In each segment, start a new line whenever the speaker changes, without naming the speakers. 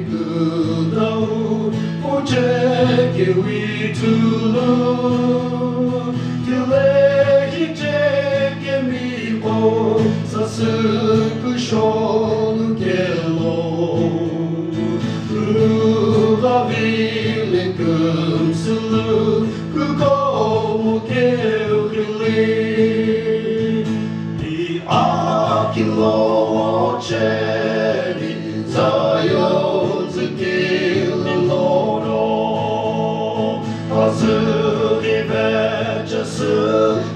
Gudau Ojeke Witulu Tilehi Jeke Mipo Sasuku Sholu Gelo Ruvavile Kumsulu Kukomu Keukili Di Akilo Ocheri Zion Zikili Loro Azuri Vejasu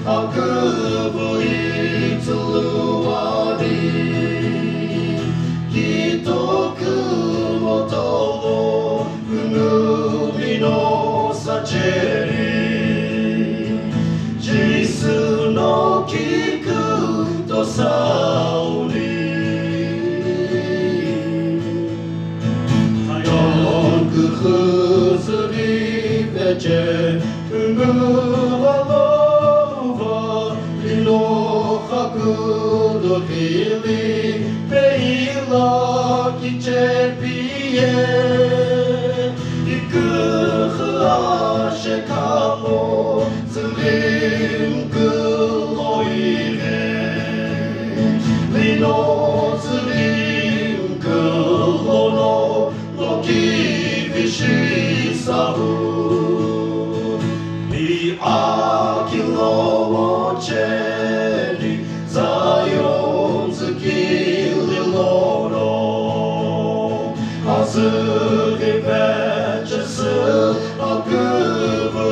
Akubu Ituluari Kitoku Motolo Kunumi no Sacheri Jisu no Kiku Tosauri Huzuri Veche Unguvalova Lino Hakudo Hili Peila Kichepie Ikuha Shekamo Zulim Kuloire Lino Zulim Kulono Loki Vishisahu Ni Akilo Ocheri Zion Zikili Loro Azuri Vejasu Akubu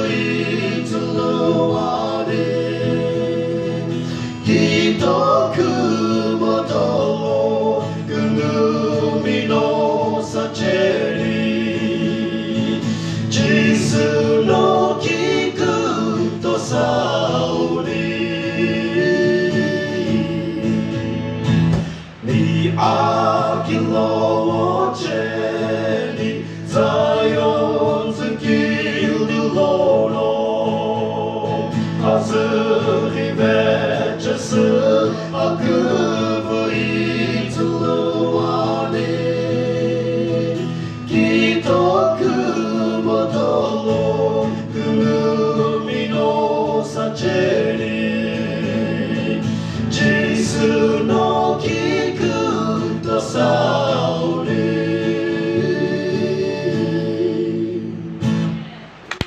Ituluari Kitoku Motolo Kunumi no Sacheri Jisu no Kiku Tosauri Ni Akilo Ocheri